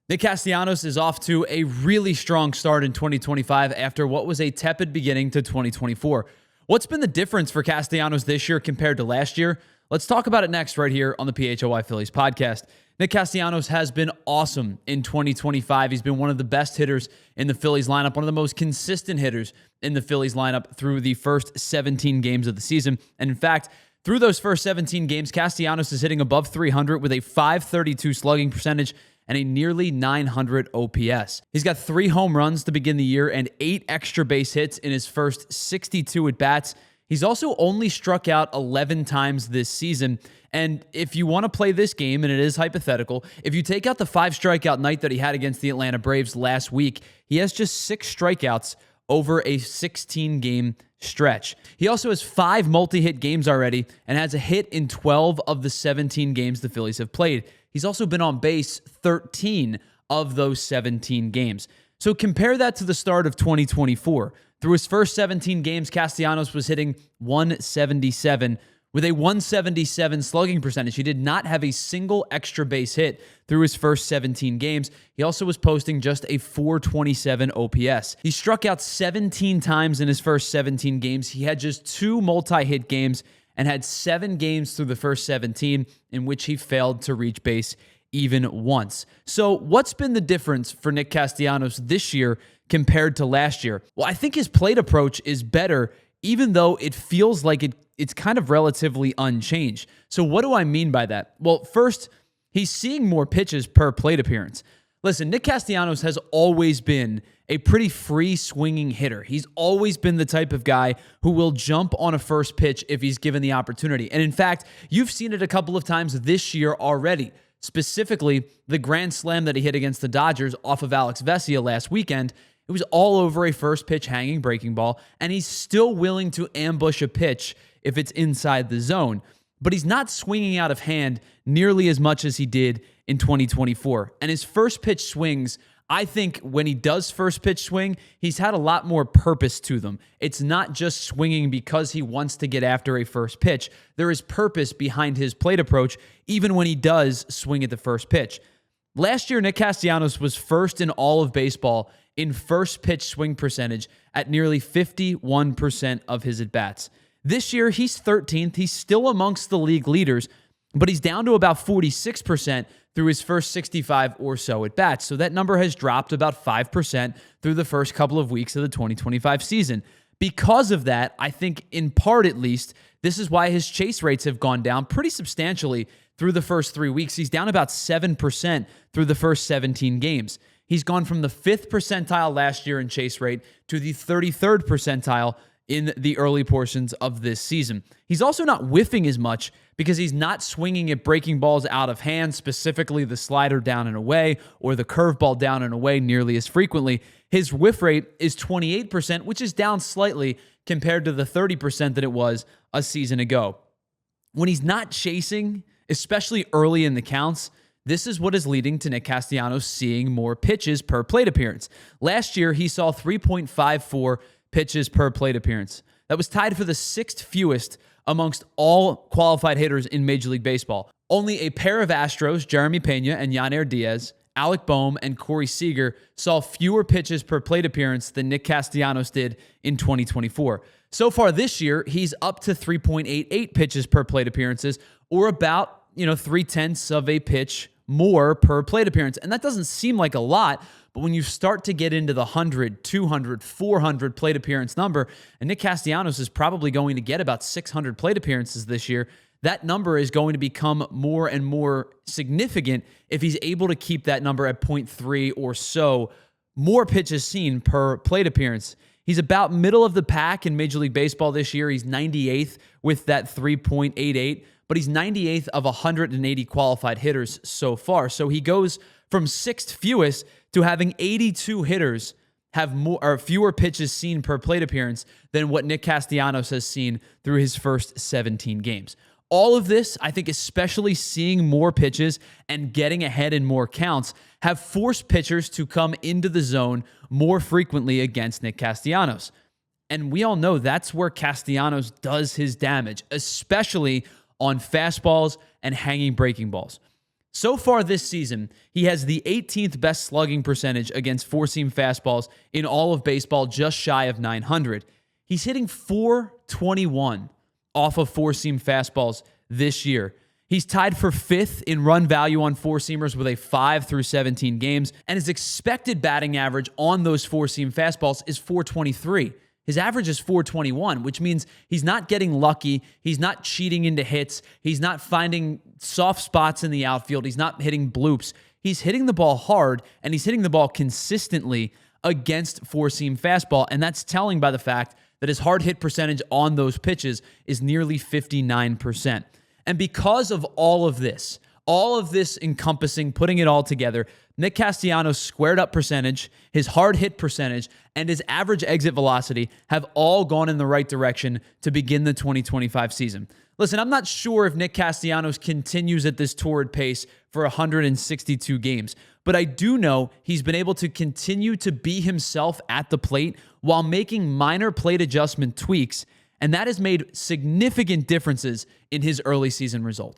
Nick Castellanos is off to a really strong start in 2025 after what was a tepid beginning to 2024. What's been the difference for Castellanos this year compared to last year? Let's talk about it next right here on the PHLY Phillies podcast. Nick Castellanos has been awesome in 2025. He's been one of the best hitters in the Phillies lineup, one of the most consistent hitters in the Phillies lineup through the first 17 games of the season. And in fact, through those first 17 games, Castellanos is hitting above 300 with a .532 slugging percentage and a nearly .900 OPS. He's got 3 home runs to begin the year and 8 extra base hits in his first 62 at-bats. He's also only struck out 11 times this season. And if you want to play this game, and it is hypothetical, if you take out the 5 strikeout night that he had against the Atlanta Braves last week, he has just 6 strikeouts over a 16-game stretch. He also has 5 multi-hit games already and has a hit in 12 of the 17 games the Phillies have played. He's also been on base 13 of those 17 games. So compare that to the start of 2024. Through his first 17 games, Castellanos was hitting .177 with a .177 slugging percentage. He did not have a single extra base hit through his first 17 games. He also was posting just a .427 OPS. He struck out 17 times in his first 17 games. He had just 2 multi-hit games and had 7 games through the first 17 in which he failed to reach base even once. So what's been the difference for Nick Castellanos this year compared to last year? Well, I think his plate approach is better, even though it feels like it's kind of relatively unchanged. So what do I mean by that? Well, first, he's seeing more pitches per plate appearance. Listen, Nick Castellanos has always been a pretty free swinging hitter. He's always been the type of guy who will jump on a first pitch if he's given the opportunity. And in fact, you've seen it a couple of times this year already. Specifically, the grand slam that he hit against the Dodgers off of Alex Vesia last weekend. It was all over a first pitch hanging breaking ball, and he's still willing to ambush a pitch if it's inside the zone. But he's not swinging out of hand nearly as much as he did in 2024. And his first pitch swings, I think when he does first pitch swing, he's had a lot more purpose to them. It's not just swinging because he wants to get after a first pitch. There is purpose behind his plate approach, even when he does swing at the first pitch. Last year, Nick Castellanos was first in all of baseball in first pitch swing percentage at nearly 51% of his at-bats. This year, he's 13th. He's still amongst the league leaders, but he's down to about 46% through his first 65 or so at-bats. So that number has dropped about 5% through the first couple of weeks of the 2025 season. Because of that, I think in part at least, this is why his chase rates have gone down pretty substantially through the first 3 weeks. He's down about 7% through the first 17 games. He's gone from the 5th percentile last year in chase rate to the 33rd percentile in the early portions of this season. He's also not whiffing as much because he's not swinging at breaking balls out of hand, specifically the slider down and away or the curveball down and away nearly as frequently. His whiff rate is 28%, which is down slightly compared to the 30% that it was a season ago. When he's not chasing, especially early in the counts, this is what is leading to Nick Castellanos seeing more pitches per plate appearance. Last year, he saw 3.54 pitches per plate appearance. That was tied for the 6th fewest amongst all qualified hitters in Major League Baseball. Only a pair of Astros, Jeremy Pena and Yainer Diaz, Alec Boehm and Corey Seager, saw fewer pitches per plate appearance than Nick Castellanos did in 2024. So far this year, he's up to 3.88 pitches per plate appearances, or about 0.3 of a pitch more per plate appearance. And that doesn't seem like a lot, but when you start to get into the 100, 200, 400 plate appearance number, and Nick Castellanos is probably going to get about 600 plate appearances this year, that number is going to become more and more significant if he's able to keep that number at 0.3 or so more pitches seen per plate appearance. He's about middle of the pack in Major League Baseball this year. He's 98th with that 3.88, but he's 98th of 180 qualified hitters so far. So he goes from 6th fewest to having 82 hitters have more or fewer pitches seen per plate appearance than what Nick Castellanos has seen through his first 17 games. All of this, I think, especially seeing more pitches and getting ahead in more counts, have forced pitchers to come into the zone more frequently against Nick Castellanos. And we all know that's where Castellanos does his damage, especially on fastballs and hanging breaking balls. So far this season, he has the 18th best slugging percentage against four-seam fastballs in all of baseball, just shy of 900. He's hitting .421 off of four-seam fastballs this year. He's tied for 5th in run value on four-seamers with a 5 through 17 games, and his expected batting average on those four-seam fastballs is .423. His average is .421, which means he's not getting lucky. He's not cheating into hits. He's not finding soft spots in the outfield. He's not hitting bloops. He's hitting the ball hard, and he's hitting the ball consistently against four-seam fastball, and that's telling by the fact that his hard hit percentage on those pitches is nearly 59%. And because of all of this encompassing, putting it all together, Nick Castellanos' squared up percentage, his hard hit percentage, and his average exit velocity have all gone in the right direction to begin the 2025 season. Listen, I'm not sure if Nick Castellanos continues at this torrid pace for 162 games, but I do know he's been able to continue to be himself at the plate while making minor plate adjustment tweaks, and that has made significant differences in his early season results.